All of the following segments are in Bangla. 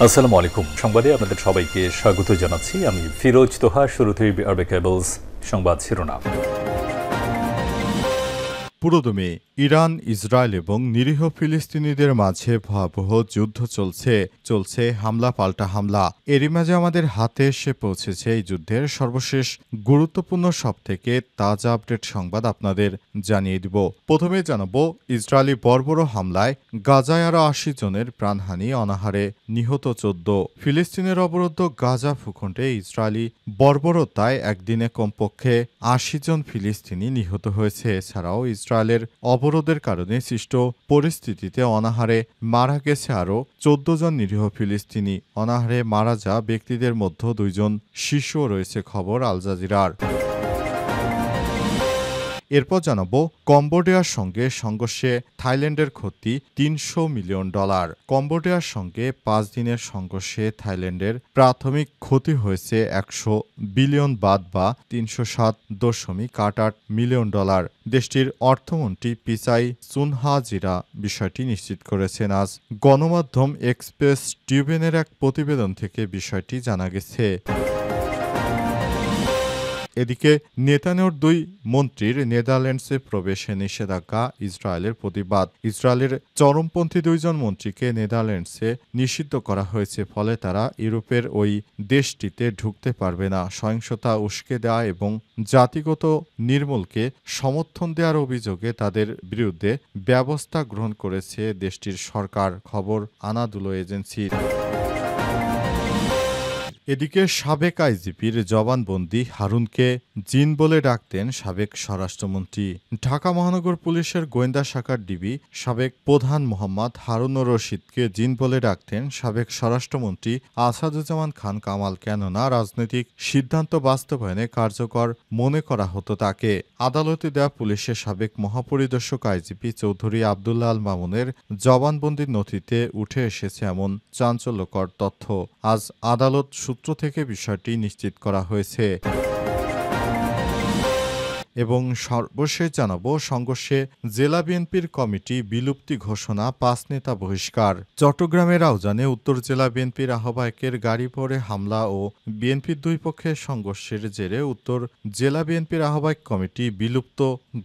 আসসালামু আলাইকুম। সংবাদে আপনাদের সবাইকে স্বাগত জানাচ্ছি। আমি ফিরোজ তোহা। শুরুতেই আরবে কেবলস সংবাদ শিরোনাম। পুরোদমে ইরান, ইসরায়েল এবং নিরীহ ফিলিস্তিনিদের মাঝে ভয়াবহ যুদ্ধ চলছে হামলা পাল্টা হামলা। এরই মাঝে আমাদের হাতে এসে পৌঁছেছে এই যুদ্ধের সর্বশেষ গুরুত্বপূর্ণ সবথেকে তাজা আপডেট সংবাদ আপনাদের জানিয়ে দিব। প্রথমে জানাবো ইসরায়েলি বর্বর হামলায় গাজায় আরও ৮০ জনের প্রাণহানি, অনাহারে নিহত ১৪। ফিলিস্তিনের অবরুদ্ধ গাজা ভূখণ্ডে ইসরায়েলি বর্বরতায় একদিনে কমপক্ষে ৮০ জন ফিলিস্তিনি নিহত হয়েছে। এছাড়াও ইসরায়েলের অবরোধের কারণে সৃষ্ট পরিস্থিতিতে অনাহারে মারা গেছে আরও ১৪ জন নিরীহ ফিলিস্তিনি। অনাহারে মারা যাওয়া ব্যক্তিদের মধ্যে ২ জন শিশুও রয়েছে, খবর আল জাজিরার। এরপর জানাবো কম্বোডিয়ার সঙ্গে সংঘর্ষে থাইল্যান্ডের ক্ষতি $৩০০ মিলিয়ন। কম্বোডিয়ার সঙ্গে ৫ দিনের সংঘর্ষে থাইল্যান্ডের প্রাথমিক ক্ষতি হয়েছে ১০০ বিলিয়ন বাদ বা $৩০৭.৮ মিলিয়ন। দেশটির অর্থমন্ত্রী পিচাই চুনহাজিরা বিষয়টি নিশ্চিত করেছেন। আজ গণমাধ্যম এক্সপ্রেস টিউবেনের এক প্রতিবেদন থেকে বিষয়টি জানা গেছে। এদিকে নেতানিয়াহুর ২ মন্ত্রীর নেদারল্যান্ডসে প্রবেশে নিষেধাজ্ঞা, ইসরায়েলের প্রতিবাদ। ইসরায়েলের চরমপন্থী ২ জন মন্ত্রীকে নেদারল্যান্ডসে নিষিদ্ধ করা হয়েছে, ফলে তারা ইউরোপের ওই দেশটিতে ঢুকতে পারবে না। সহিংসতা উস্কে দেওয়া এবং জাতিগত নির্মূলকে সমর্থন দেওয়ার অভিযোগে তাদের বিরুদ্ধে ব্যবস্থা গ্রহণ করেছে দেশটির সরকার, খবর আনাদুলো এজেন্সির। এদিকে সাবেক আইজিপির জবানবন্দি, হারুনকে জিন বলে ডাকতেন সাবেক স্বরাষ্ট্রমন্ত্রী। ঢাকা মহানগর পুলিশের গোয়েন্দা শাখার ডিবি সাবেক প্রধান মোহাম্মদ হারুনুর রশিদকে জিন বলে ডাকতেন সাবেক স্বরাষ্ট্রমন্ত্রী আসাদুজ্জামান খান কামাল। কেননা রাজনৈতিক সিদ্ধান্ত বাস্তবায়নে কার্যকর মনে করা হতো তাকে। আদালতে দেওয়া পুলিশের সাবেক মহাপরিদর্শক আইজিপি চৌধুরী আবদুল্লাহ আল মামুনের জবানবন্দির নথিতে উঠে এসেছে এমন চাঞ্চল্যকর তথ্য। আজ আদালত সূত্র থেকে বিষয়টি নিশ্চিত করা হয়েছে। এবং সর্বশেষ জানাবো সংঘর্ষে জেলা বিএনপির কমিটি বিলুপ্তি ঘোষণা, ৫ নেতা বহিষ্কার। চট্টগ্রামের আউজানে উত্তর জেলা বিএনপির আহ্বায়কের গাড়ি পড়ে হামলা ও বিএনপির ২ পক্ষের সংঘর্ষের জেরে উত্তর জেলা বিএনপির আহ্বায়ক কমিটি বিলুপ্ত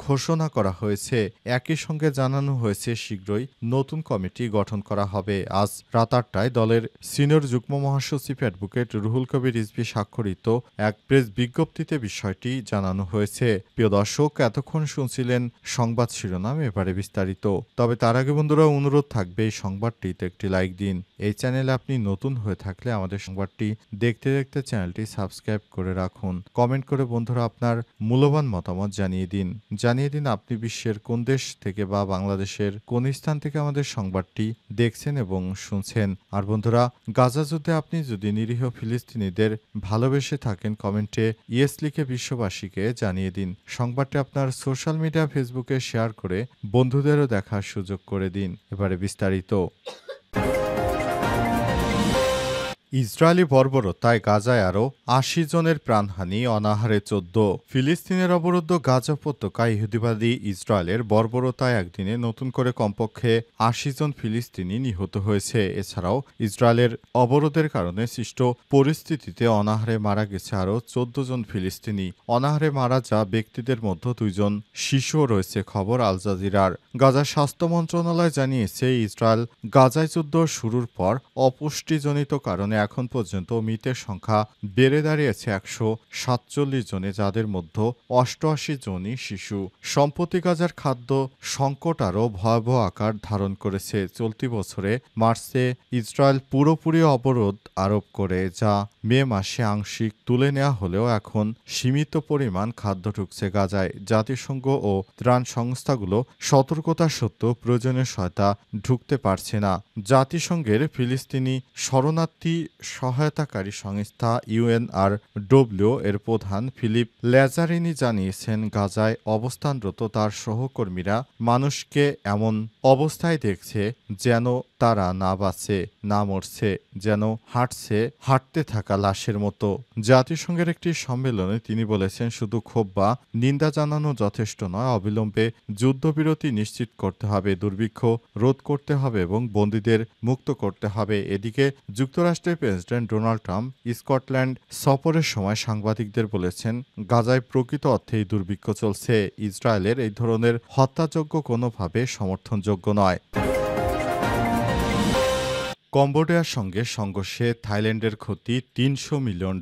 ঘোষণা করা হয়েছে। একই সঙ্গে জানানো হয়েছে শীঘ্রই নতুন কমিটি গঠন করা হবে। আজ রাত ৮টায় দলের সিনিয়র যুগ্ম মহাসচিব অ্যাডভোকেট রুহুল কবির রিজভী স্বাক্ষরিত এক প্রেস বিজ্ঞপ্তিতে বিষয়টি জানানো হয়েছে। প্রিয় দর্শক, এতক্ষণ শুনছিলেন সংবাদ শিরোনাম, এবারে বিস্তারিত। তবে তার আগে বন্ধুরা অনুরোধ থাকবে এই সংবাদটিতে একটি লাইক দিন। এই চ্যানেলে আপনি নতুন হয়ে থাকলে আমাদের সংবাদটি দেখতে দেখতে চ্যানেলটি সাবস্ক্রাইব করে রাখুন। কমেন্ট করে বন্ধুরা আপনার মূল্যবান মতামত জানিয়ে দিন আপনি বিশ্বের কোন দেশ থেকে বা বাংলাদেশের কোন স্থান থেকে আমাদের সংবাদটি দেখছেন এবং শুনছেন। আর বন্ধুরা, গাজা যুদ্ধে আপনি যদি নিরীহ ফিলিস্তিনিদের ভালোবেসে থাকেন, কমেন্টে ইয়েস লিখে বিশ্ববাসীকে জানিয়ে দিন। সংবাদটি আপনার সোশ্যাল মিডিয়া ফেসবুকে শেয়ার করে বন্ধুদেরও দেখার সুযোগ করে দিন। এবারে বিস্তারিত। ইসরায়েলি বর্বরতায় গাজায় আরও ৮০ জনের প্রাণহানি, অনাহারে ১৪। ফিলিস্তিনের অবরুদ্ধ গাজা উপত্যকায় ইহুদিবাদী ইসরায়েলের বর্বরতায় একদিনে নতুন করে কমপক্ষে ৮০ জন ফিলিস্তিনি নিহত হয়েছে। এছাড়াও ইসরায়েলের অবরোধের কারণে সৃষ্ট পরিস্থিতিতে অনাহারে মারা গেছে আরও ১৪ জন ফিলিস্তিনি। অনাহারে মারা যাওয়া ব্যক্তিদের মধ্যে ২ জন শিশুও রয়েছে, খবর আল জাজিরার। গাজা স্বাস্থ্য মন্ত্রণালয় জানিয়েছে, ইসরায়েল গাজায় যুদ্ধ শুরুর পর অপুষ্টিজনিত কারণে এখন পর্যন্ত মৃতের সংখ্যা বেড়ে দাঁড়িয়েছে ১৪৭ জনে, যাদের মধ্যে ৮৮ জনই শিশু। সম্প্রতি গাজার খাদ্য সংকট আরও ভয়াবহ আকার ধারণ করেছে। চলতি বছরে মার্চে ইসরায়েল পুরোপুরি অবরোধ আরোপ করে, যা মে মাসে আংশিক তুলে নেওয়া হলেও এখন সীমিত পরিমাণ খাদ্য ঢুকছে গাজায়। জাতিসংঘ ও ত্রাণ সংস্থাগুলো সতর্কতা সত্ত্বেও প্রয়োজনীয় সহায়তা ঢুকতে পারছে না। জাতিসংঘের ফিলিস্তিনি শরণার্থী সহায়তাকারী সংস্থা ইউএনআরডব্লিউ এর প্রধান ফিলিপ ল্যাজারিনি জানিয়েছেন, গাজায় অবস্থানরত তার সহকর্মীরা মানুষকে এমন অবস্থায় দেখছে যেন তারা না বাঁচে না মরছে, যেন হাঁটতে থাকা লাশের মতো। জাতিসংঘের একটি সম্মেলনে তিনি বলেছেন, শুধু ক্ষোভ বা নিন্দা জানানো যথেষ্ট নয়, অবিলম্বে যুদ্ধবিরতি নিশ্চিত করতে হবে, দুর্ভিক্ষ রোধ করতে হবে এবং বন্দীদের মুক্ত করতে হবে। এদিকে যুক্তরাষ্ট্রের প্রেসিডেন্ট ডোনাল্ড ট্রাম্প স্কটল্যান্ড সফরের সময় সাংবাদিকদের বলেছেন, গাজায় প্রকৃত অর্থেই দুর্ভিক্ষ চলছে। ইসরায়েলের এই ধরনের হত্যাযজ্ঞ কোনোভাবে সমর্থনযোগ্য নয়। কম্বোডিয়ার সঙ্গে সংঘর্ষে থাইল্যান্ডের ক্ষতি $300 মিলিয়ন।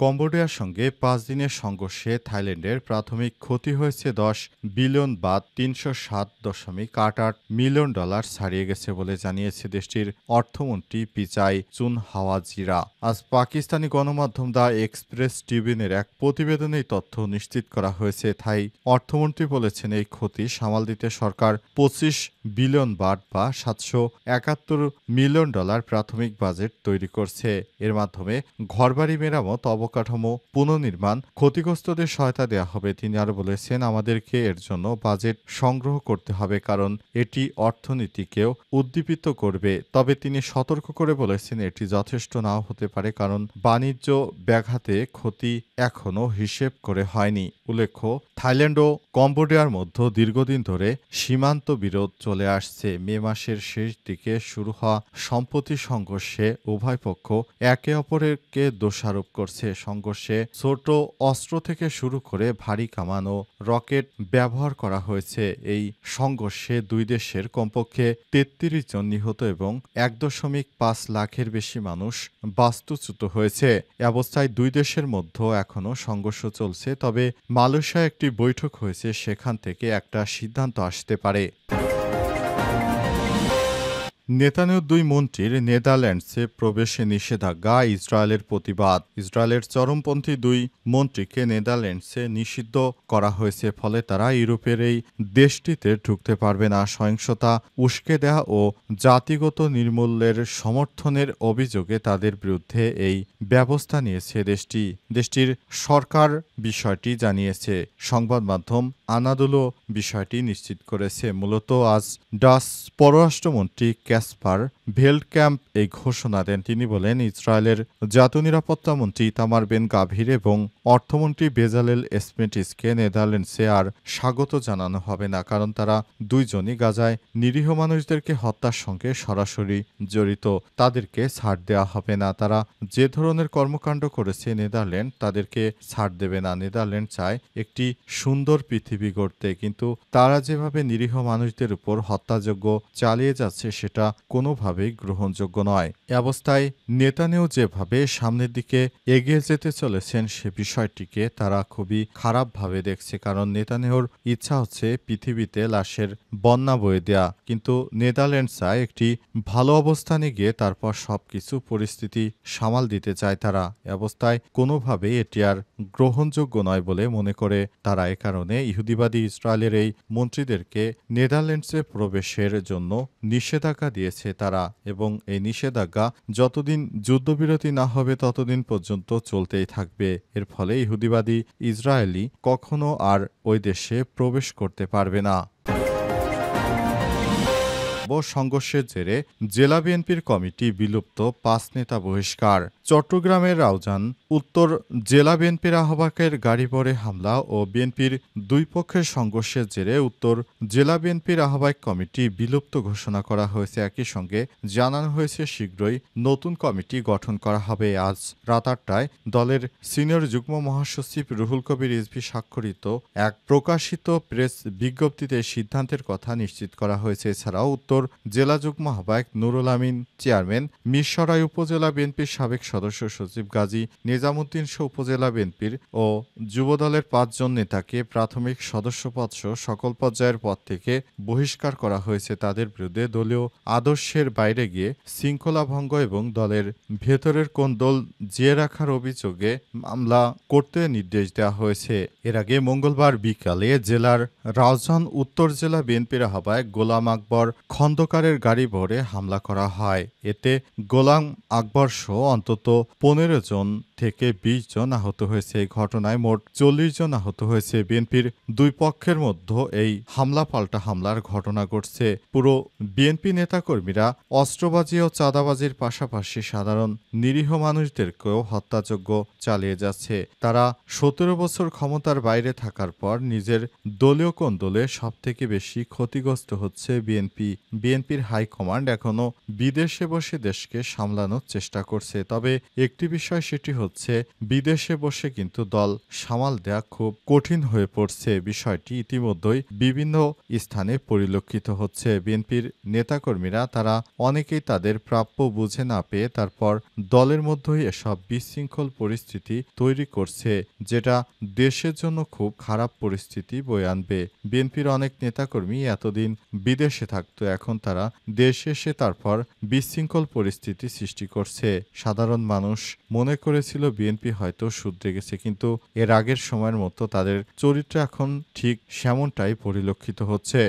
কম্বোডিয়ার সঙ্গে 5 দিনের সংঘর্ষে থাইল্যান্ডের প্রাথমিক ক্ষতি হয়েছে $10 বিলিয়ন বা $307.88 মিলিয়ন ছাড়িয়ে গেছে বলে জানিয়েছে দেশটির অর্থমন্ত্রী পিচাই চুনহাওয়াজিরা। আজ পাকিস্তানি গণমাধ্যম দ্য এক্সপ্রেস ট্রিবিউনের এক প্রতিবেদনে এই তথ্য নিশ্চিত করা হয়েছে। থাই অর্থমন্ত্রী বলেছেন, এই ক্ষতি সামাল দিতে সরকার $25 বিলিয়ন বা $771 মিলিয়ন প্রাথমিক বাজেট তৈরি করছে। এর মাধ্যমে ঘরবাড়ি মেরামত, অবকাঠামো পুনর্নির্মাণ, ক্ষতিগ্রস্তদের সহায়তা দেওয়া হবে। তিনি আরও বলেছেন, আমাদেরকে এর জন্য বাজেট সংগ্রহ করতে হবে, কারণ এটি অর্থনীতিকেও উদ্দীপিত করবে। তবে তিনি সতর্ক করে বলেছেন, এটি যথেষ্ট নাও হতে পারে, কারণ বাণিজ্য ব্যাঘাতে ক্ষতি এখনও হিসেব করে হয়নি। উল্লেখ্য, থাইল্যান্ড ও কম্বোডিয়ার মধ্যে দীর্ঘদিন ধরে সীমান্ত বিরোধ চলে আসছে। মে মাসের শেষ দিকে শুরু হওয়া সম্প্রতি সংঘর্ষে উভয় পক্ষ একে অপরকে দোষারোপ করছে। সংঘর্ষে ছোট অস্ত্র থেকে শুরু করে ভারী কামান ও রকেট ব্যবহার করা হয়েছে। এই সংঘর্ষে দুই দেশের কমপক্ষে 33 জন নিহত এবং 1.5 লাখের বেশি মানুষ বাস্তুচ্যুত হয়েছে। এ অবস্থায় দুই দেশের মধ্যে এখনও সংঘর্ষ চলছে। তবে মালয়েশিয়ায় একটি বৈঠক হয়েছে, সেখান থেকে একটা সিদ্ধান্ত আসতে পারে। নেতানিয়াহুর 2 মন্ত্রীর নেদারল্যান্ডসে প্রবেশে নিষেধাজ্ঞা, ইসরায়েলের প্রতিবাদ। ইসরায়েলের চরমপন্থী 2 মন্ত্রীকে নেদারল্যান্ডসে নিষিদ্ধ করা হয়েছে, ফলে তারা ইউরোপের এই দেশটিতে ঢুকতে পারবে না। সহিংসতা, উস্কে দেওয়া ও জাতিগত নির্মূলের সমর্থনের অভিযোগে তাদের বিরুদ্ধে এই ব্যবস্থা নিয়েছে দেশটির সরকার বিষয়টি জানিয়েছে। সংবাদ মাধ্যম আনাদোলো বিষয়টি নিশ্চিত করেছে। মূলত আজ ডাচ পররাষ্ট্রমন্ত্রী ক্যাসপার ভেল্ডক্যাম্প এই ঘোষণা দেন। তিনি বলেন, ইসরায়েলের জাতীয় নিরাপত্তা মন্ত্রী ইতামার বেন গাভির এবং অর্থমন্ত্রী বেজালেল স্মিটসকে নেদারল্যান্ডসে আর স্বাগত জানানো হবে না, কারণ তারা দুইজনই গাজায় নিরীহ মানুষদেরকে হত্যার সঙ্গে সরাসরি জড়িত। তাদেরকে ছাড় দেওয়া হবে না। তারা যে ধরনের কর্মকাণ্ড করেছে, নেদারল্যান্ড তাদেরকে ছাড় দেবে না। নেদারল্যান্ড চায় একটি সুন্দর পৃথিবী গড়তে, কিন্তু তারা যেভাবে নিরীহ মানুষদের উপর হত্যাযজ্ঞ চালিয়ে যাচ্ছে সেটা কোনোভাবেই গ্রহণযোগ্য নয়। এ অবস্থায় নেতানিয়াহু যেভাবে সামনের দিকে এগিয়ে যেতে চলেছেন সে বিষয়টিকে তারা খুবই খারাপভাবে দেখছে, কারণ নেতানিয়াহুর ইচ্ছা হচ্ছে পৃথিবীতে লাশের বন্যা বয়ে দেয়া, কিন্তু নেদারল্যান্ড চায় একটি ভালো অবস্থানে গিয়ে তারপর সবকিছু পরিস্থিতি সামাল দিতে চায় তারা। এ অবস্থায় কোনোভাবেই এটি আর গ্রহণযোগ্য নয় বলে মনে করে তারা। এ কারণে ইহুদিবাদী ইসরায়েলের এই মন্ত্রীদেরকে নেদারল্যান্ডসে প্রবেশের জন্য নিষেধাজ্ঞা দিয়েছে তারা, এবং এই নিষেধাজ্ঞা যতদিন যুদ্ধবিরতি না হবে ততদিন পর্যন্ত চলতেই থাকবে। এর ফলে ইহুদিবাদী ইসরায়েলি কখনো আর ওই দেশে প্রবেশ করতে পারবে না। সংঘর্ষের জেরে জেলা বিএনপির কমিটি বিলুপ্ত, 5 নেতা বহিষ্কার। চট্টগ্রামের রাউজান উত্তর জেলা বিএনপির আহ্বায়কের গাড়িবহরে হামলা ও বিএনপির দুই পক্ষের সংঘর্ষের জেরে উত্তর জেলা বিএনপির আহ্বায়ক কমিটি বিলুপ্ত ঘোষণা করা হয়েছে। একই সঙ্গে জানানো হয়েছে শীঘ্রই নতুন কমিটি গঠন করা হবে। আজ রাত 8টায় দলের সিনিয়র যুগ্ম মহাসচিব রুহুল কবির রিজভী স্বাক্ষরিত এক প্রকাশিত প্রেস বিজ্ঞপ্তিতে সিদ্ধান্তের কথা নিশ্চিত করা হয়েছে। এছাড়াও উত্তর জেলা যুগ্ম আহ্বায়ক নুরুল আমিন চেয়ারম্যান, মিরসরাই উপজেলা বিএনপির সাবেক সদস্য সচিব গাজী নিজামুদ্দিন সহ উপজেলা বিএনপির ও যুবদলের 5 জন নেতাকে প্রাথমিক সদস্যপদ সহ সকল পর্যায়ের পদ থেকে বহিষ্কার করা হয়েছে। তাদের বিরুদ্ধে দলীয় আদর্শের বাইরে গিয়ে শৃঙ্খলা ভঙ্গ এবং দলের ভেতরের কোন দল জিয়ে রাখার অভিযোগে মামলা করতে নির্দেশ দেওয়া হয়েছে। এর আগে মঙ্গলবার বিকালে জেলার রাউজান উত্তর জেলা বিএনপির আহ্বায়ক গোলাম আকবর খন্দকারের গাড়ি ভরে হামলা করা হয়। এতে গোলাম আকবর সহ অন্তত 15 জন থেকে 20 জন আহত হয়েছে। এই ঘটনায় মোট 40 জন আহত হয়েছে। বিএনপির দুই পক্ষের মধ্যে এই হামলা পাল্টা হামলার ঘটনা ঘটছে। পুরো বিএনপি নেতাকর্মীরা অস্ত্রবাজি ও চাঁদাবাজির পাশাপাশি সাধারণ নিরীহ মানুষদেরকেও হত্যাযজ্ঞ চালিয়ে যাচ্ছে। তারা 17 বছর ক্ষমতার বাইরে থাকার পর নিজের দলীয় কোন্দলে সবথেকে বেশি ক্ষতিগ্রস্ত হচ্ছে বিএনপি। বিএনপির হাইকমান্ড এখনো বিদেশে বসে দেশকে সামলানোর চেষ্টা করছে। তবে একটি বিষয় সেটি হচ্ছে বিদেশে বসে কিন্তু দল সামাল দেয়া খুব কঠিন হয়ে পড়ছে। বিষয়টি ইতিমধ্যেই বিভিন্ন স্থানে পরিলক্ষিত হচ্ছে। বিএনপির নেতাকর্মীরা তারা অনেকেই তাদের প্রাপ্য বুঝে না পেয়ে তারপর দলের মধ্যেই এসব বিশৃঙ্খল পরিস্থিতি তৈরি করছে, যেটা দেশের জন্য খুব খারাপ পরিস্থিতি বয়ে আনবে। বিএনপির অনেক নেতাকর্মী এতদিন বিদেশে থাকতো, এখন তারা দেশে এসে তারপর বিশৃঙ্খল পরিস্থিতি সৃষ্টি করছে। সাধারণ মানুষ মনে করেছিল বিএনপি হয়তো শুধরে গেছে, কিন্তু এর আগের সময়ের মতো তাদের চরিত্র এখন ঠিক সেমনটাই পরিলক্ষিত হচ্ছে।